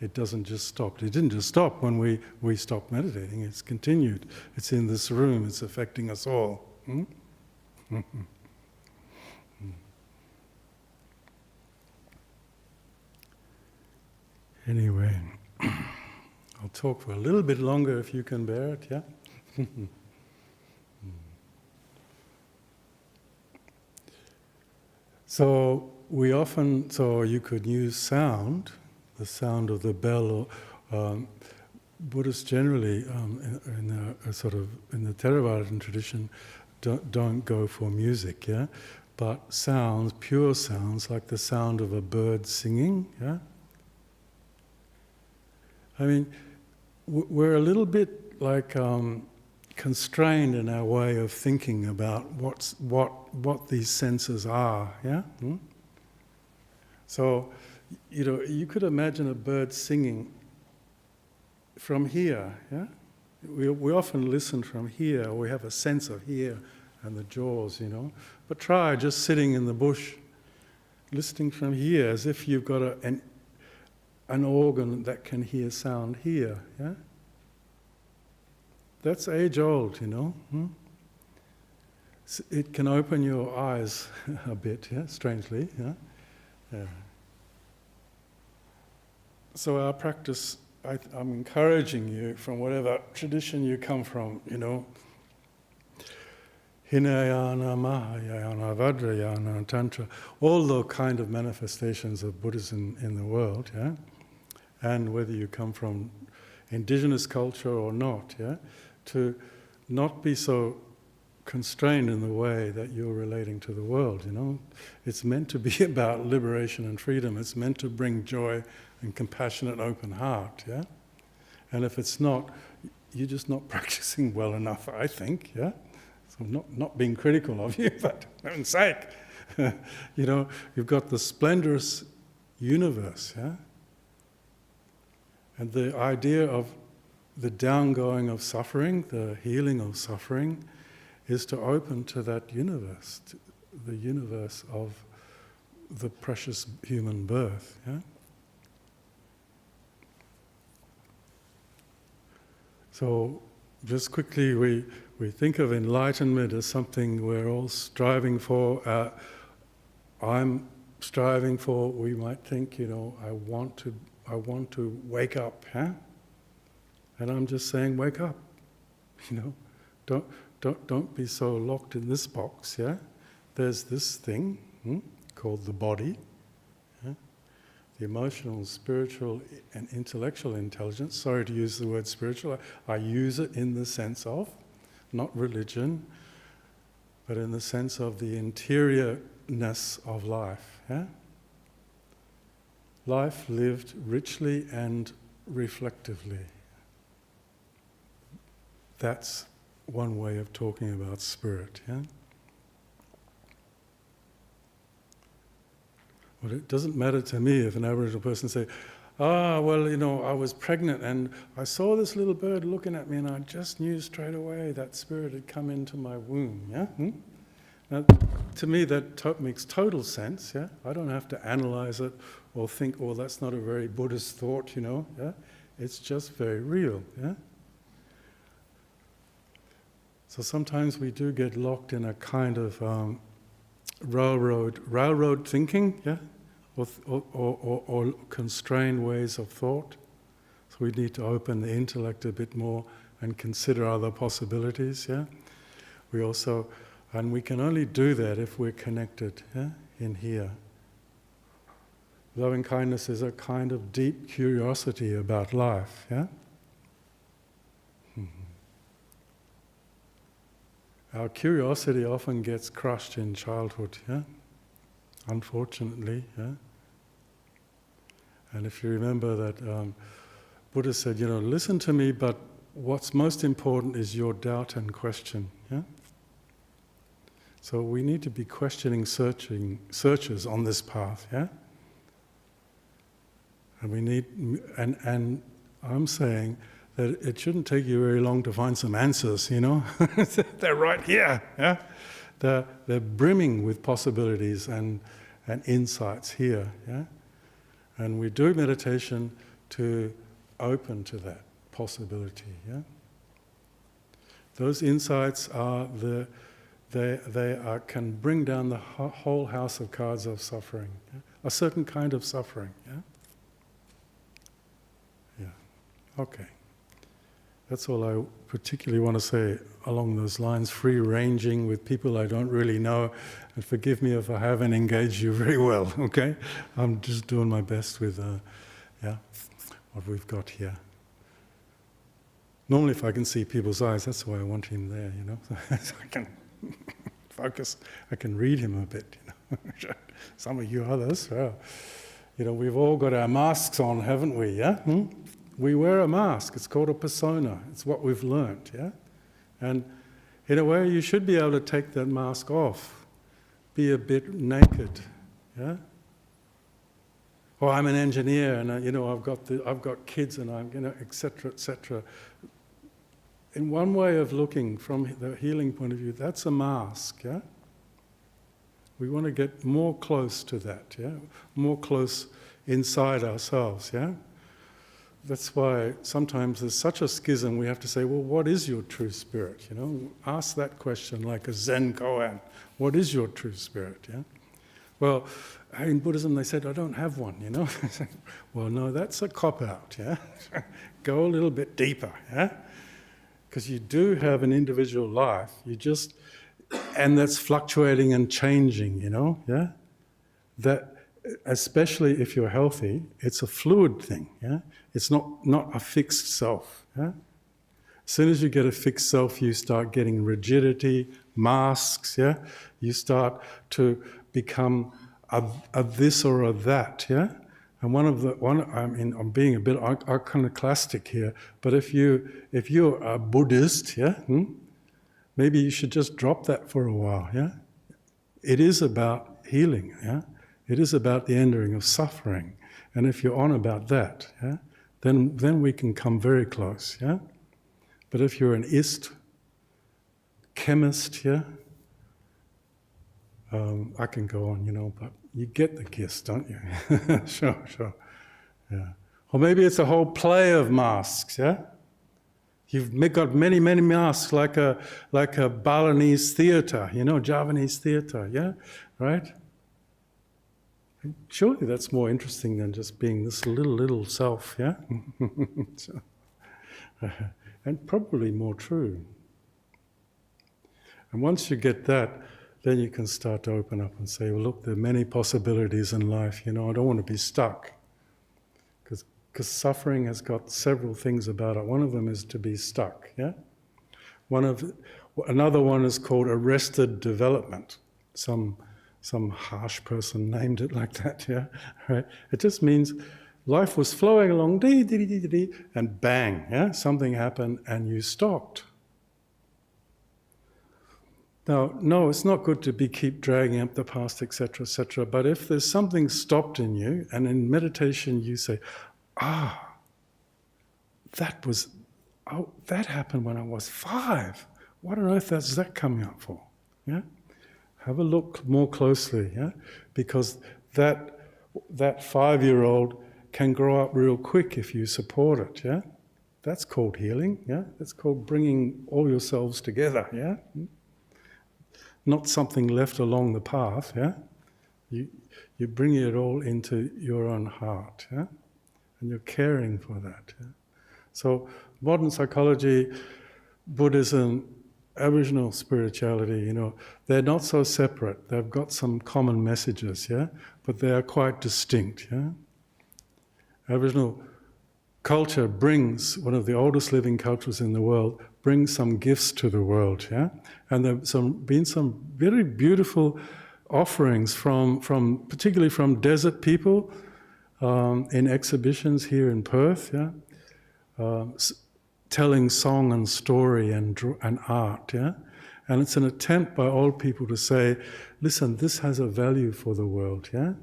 It doesn't just stop. It didn't just stop when we stopped meditating. It's continued. It's in this room. It's affecting us all. Anyway, I'll talk for a little bit longer if you can bear it, yeah? So you could use sound, the sound of the bell, or Buddhists generally, in the Theravadan tradition, don't go for music, yeah, but sounds, pure sounds, like the sound of a bird singing, yeah. I mean, we're a little bit like constrained in our way of thinking about what these senses are, yeah. So, you could imagine a bird singing from here, yeah? We often listen from here, we have a sense of here and the jaws, But try just sitting in the bush, listening from here as if you've got an organ that can hear sound here, yeah? That's age-old, It can open your eyes a bit, yeah, strangely, yeah? Yeah. So our practice, I'm encouraging you from whatever tradition you come from, Hinayana, Mahayana, Vajrayana, Tantra, all the kind of manifestations of Buddhism in the world, yeah? And whether you come from indigenous culture or not, yeah? To not be so constrained in the way that you're relating to the world, It's meant to be about liberation and freedom. It's meant to bring joy and compassionate open heart, yeah? And if it's not, you're just not practicing well enough, I think, yeah? So not being critical of you, but for heaven's sake, you've got the splendorous universe, yeah? And the idea of the downgoing of suffering, the healing of suffering, is to open to that universe, to the universe of the precious human birth, yeah? So, just quickly, we think of enlightenment as something we're all striving for. I'm striving for, we might think, I want to wake up, huh? And I'm just saying, wake up, Don't be so locked in this box, yeah? There's this thing called the body, yeah? The emotional, spiritual, and intellectual intelligence. Sorry to use the word spiritual. I use it in the sense of, not religion, but in the sense of the interiorness of life, yeah? Life lived richly and reflectively. That's one way of talking about spirit, yeah? Well, it doesn't matter to me if an Aboriginal person say, I was pregnant and I saw this little bird looking at me and I just knew straight away that spirit had come into my womb, yeah? Now, to me that makes total sense, yeah? I don't have to analyze it or think, that's not a very Buddhist thought, yeah? It's just very real, yeah? So sometimes we do get locked in a kind of railroad thinking, yeah, or constrained ways of thought. So we need to open the intellect a bit more and consider other possibilities, yeah. And we can only do that if we're connected, yeah, in here. Loving kindness is a kind of deep curiosity about life, yeah. Our curiosity often gets crushed in childhood, yeah? Unfortunately, yeah? And if you remember that Buddha said, listen to me, but what's most important is your doubt and question, yeah? So we need to be questioning, searchers on this path, yeah? And I'm saying that it shouldn't take you very long to find some answers, They're right here, yeah? They're brimming with possibilities and insights here, yeah? And we do meditation to open to that possibility, yeah? Those insights can bring down the whole house of cards of suffering, yeah? A certain kind of suffering, yeah? Yeah, okay. That's all I particularly want to say along those lines, free-ranging with people I don't really know, and forgive me if I haven't engaged you very well, okay? I'm just doing my best with what we've got here. Normally if I can see people's eyes, that's why I want him there, so I can focus, I can read him a bit, Some of you others, well, we've all got our masks on, haven't we, yeah? We wear a mask. It's called a persona. It's what we've learnt, yeah? And in a way, you should be able to take that mask off, be a bit naked, yeah? Or I'm an engineer, and I've got kids, and I'm, etc., etc. In one way of looking from the healing point of view, that's a mask, yeah? We want to get more close to that, yeah? More close inside ourselves, yeah? That's why sometimes there's such a schism, we have to say, well, what is your true spirit? Ask that question like a Zen koan. What is your true spirit? Yeah. Well, in Buddhism they said, I don't have one, Well, no, that's a cop-out, yeah? Go a little bit deeper, yeah? Because you do have an individual life, and that's fluctuating and changing, yeah? That, especially if you're healthy, it's a fluid thing, yeah? It's not a fixed self, yeah? As soon as you get a fixed self, you start getting rigidity, masks, yeah? You start to become a this or a that, yeah? And I'm being a bit iconoclastic here, but if you're a Buddhist, yeah? Maybe you should just drop that for a while, yeah? It is about healing, yeah? It is about the ending of suffering. And if you're on about that, yeah, then we can come very close, yeah? But if you're an ist, chemist, yeah, I can go on, but you get the gist, don't you? Sure, yeah. Or maybe it's a whole play of masks, yeah? You've got many, many masks, like a Balinese theatre, Javanese theatre, yeah, right? Surely that's more interesting than just being this little self, yeah? So, and probably more true. And once you get that, then you can start to open up and say, well, look, there are many possibilities in life, I don't want to be stuck. Because suffering has got several things about it. One of them is to be stuck, yeah? Another one is called arrested development. Some harsh person named it like that, yeah? Right? It just means life was flowing along, and bang, yeah? Something happened and you stopped. Now, no, it's not good to keep dragging up the past, etc., etc. But if there's something stopped in you, and in meditation you say, that happened when I was 5. What on earth is that coming up for? Yeah, have a look more closely. Yeah, because that 5-year-old can grow up real quick if you support it. Yeah, that's called healing. Yeah, that's called bringing all yourselves together. Yeah. Not something left along the path, yeah? You bring it all into your own heart, yeah? And you're caring for that, yeah? So modern psychology, Buddhism, Aboriginal spirituality, they're not so separate. They've got some common messages, yeah? But they are quite distinct, yeah? Aboriginal culture brings, one of the oldest living cultures in the world, brings some gifts to the world, yeah? And there have been some very beautiful offerings particularly from desert people in exhibitions here in Perth, yeah? Telling song and story and art, yeah? And it's an attempt by old people to say, listen, this has a value for the world, yeah?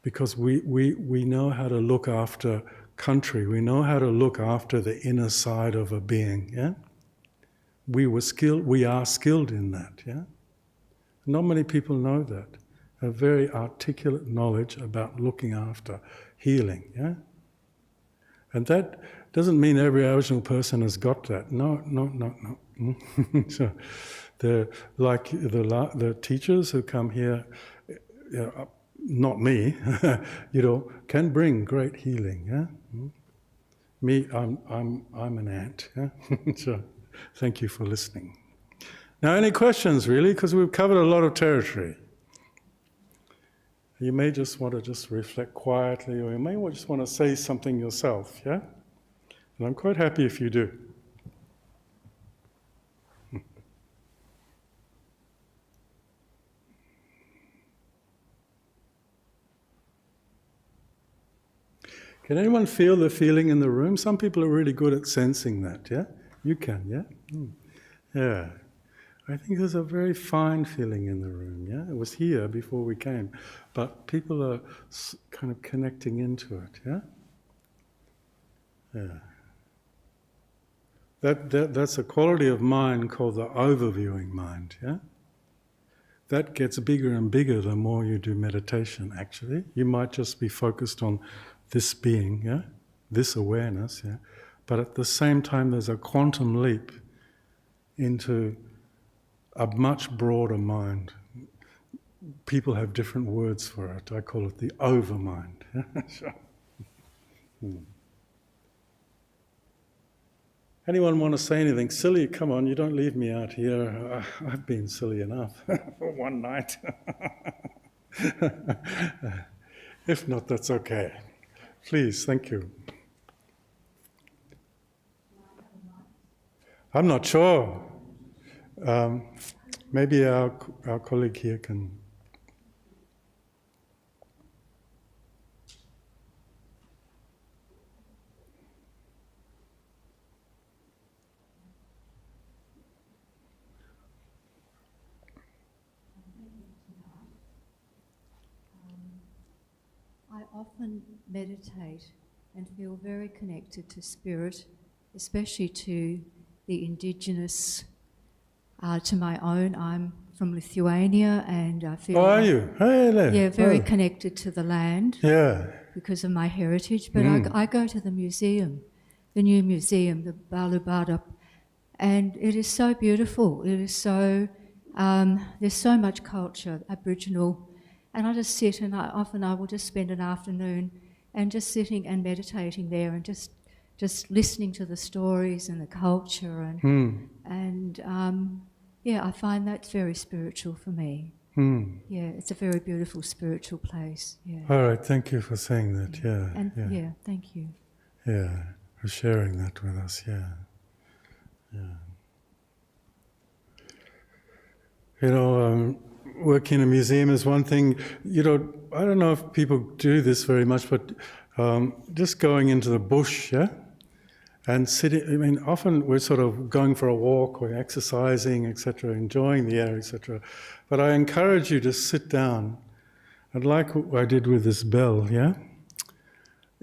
Because we know how to look after country, we know how to look after the inner side of a being, yeah? We are skilled in that, yeah? Not many people know that. A very articulate knowledge about looking after, healing, yeah? And that doesn't mean every Aboriginal person has got that. No. So they're like the teachers who come here, not me, can bring great healing, yeah? Me, I'm an ant, yeah? So thank you for listening. Now, any questions, really? Because we've covered a lot of territory. You may just want to reflect quietly, or you may just want to say something yourself, yeah? And I'm quite happy if you do. Can anyone feel the feeling in the room? Some people are really good at sensing that, yeah? You can, yeah? Yeah. I think there's a very fine feeling in the room, yeah? It was here before we came, but people are kind of connecting into it, yeah? Yeah. That's a quality of mind called the overviewing mind, yeah? That gets bigger and bigger the more you do meditation, actually. You might just be focused on this being, yeah? This awareness, yeah? But at the same time, there's a quantum leap into a much broader mind. People have different words for it. I call it the overmind. Sure. Anyone want to say anything silly? Come on, you don't leave me out here. I've been silly enough for one night. If not, that's okay. Please, thank you. I'm not sure. Maybe our colleague here can. I often meditate and feel very connected to spirit, especially to the indigenous, to my own. I'm from Lithuania and I feel... How are you? Hey there. Yeah, very connected to the land. Yeah. Because of my heritage. But I go to the museum, the new museum, the Balubada, and it is so beautiful. It is so... there's so much culture, Aboriginal And I just sit, and I will just spend an afternoon and just sitting and meditating there, and just listening to the stories and the culture, and I find that's very spiritual for me. Yeah, it's a very beautiful spiritual place. Yeah. All right, thank you for saying that. Yeah. And thank you. Yeah, for sharing that with us. Yeah. You know, working in a museum is one thing. You know, I don't know if people do this very much, but just going into the bush, yeah, and sitting. I mean, often we're sort of going for a walk or exercising, etc., enjoying the air, etc. But I encourage you to sit down, and like I did with this bell, yeah,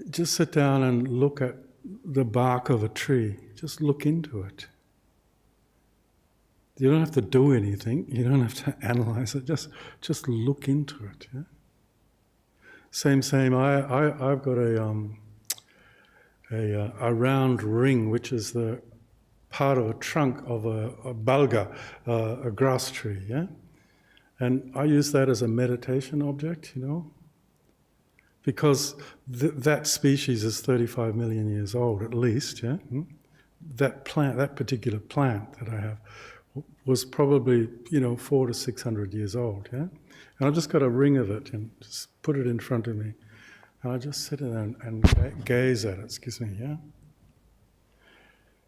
just sit down and look at the bark of a tree. Just look into it. You don't have to do anything. You don't have to analyze it. Just look into it. Yeah? Same. I've got a round ring, which is the part of a trunk of a bulga, a grass tree. Yeah, and I use that as a meditation object. You know, because that species is 35 million years old at least. Yeah, that plant, that particular plant that I have, was probably 400 to 600 years old, yeah. And I've just got a ring of it and just put it in front of me, and I just sit there and gaze at it. Excuse me, yeah.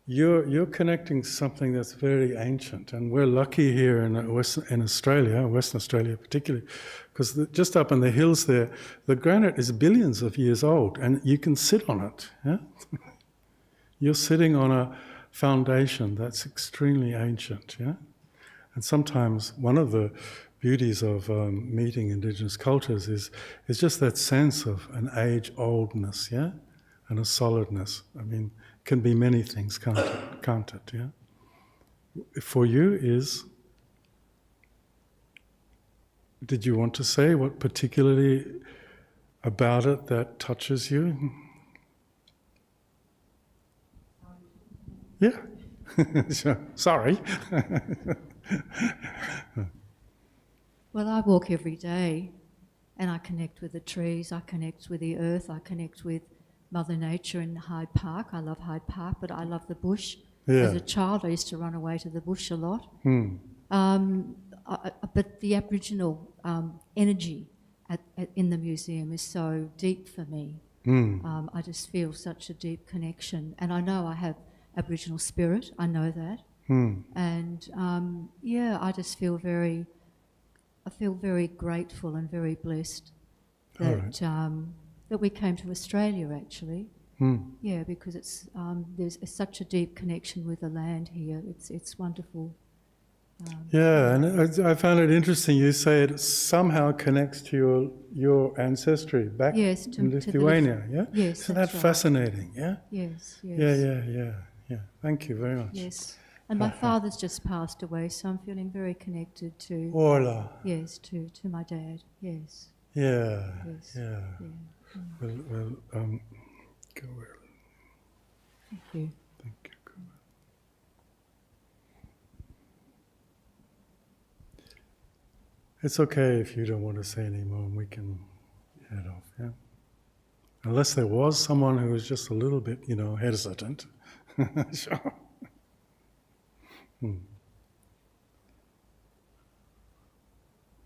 You're connecting something that's very ancient, and we're lucky here in Australia, Western Australia particularly, because just up in the hills there, the granite is billions of years old, and you can sit on it, yeah. You're sitting on a foundation that's extremely ancient, yeah? And sometimes one of the beauties of meeting Indigenous cultures is just that sense of an age-oldness, yeah? And a solidness. I mean, it can be many things, can't it, yeah? For you is... Did you want to say what particularly about it that touches you? Yeah. Sorry. Well, I walk every day, and I connect with the trees, I connect with the earth, I connect with Mother Nature in Hyde Park. I love Hyde Park, but I love the bush. Yeah. As a child, I used to run away to the bush a lot. But the Aboriginal energy in the museum is so deep for me. I just feel such a deep connection, and I know I have Aboriginal spirit, I know that. And I just feel very grateful and very blessed that that we came to Australia actually. Yeah, because it's there's such a deep connection with the land here. It's wonderful. And I found it interesting. You say it somehow connects to your ancestry back in Lithuania. Yeah. Yes. Isn't that fascinating? Yeah. Yes. Yeah. Thank you very much. Yes. And my father's just passed away, so I'm feeling very connected to... Hola. Yes, to my dad, yes. Yeah. Yes. Yeah. Well, go well. Thank you. Thank you. Go well. It's okay if you don't want to say any more, and we can head off, yeah? Unless there was someone who was just a little bit, hesitant. Sure.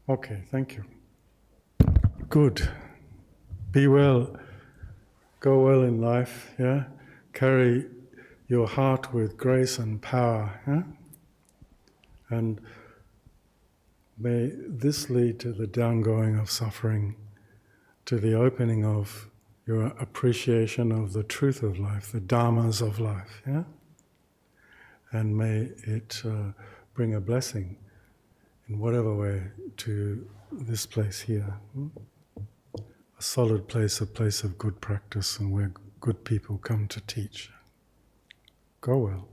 Okay, thank you. Good. Be well. Go well in life, yeah? Carry your heart with grace and power, yeah? And may this lead to the downgoing of suffering, to the opening of your appreciation of the truth of life, the dharmas of life, yeah? And may it bring a blessing in whatever way to this place here. A solid place, a place of good practice, and where good people come to teach. Go well.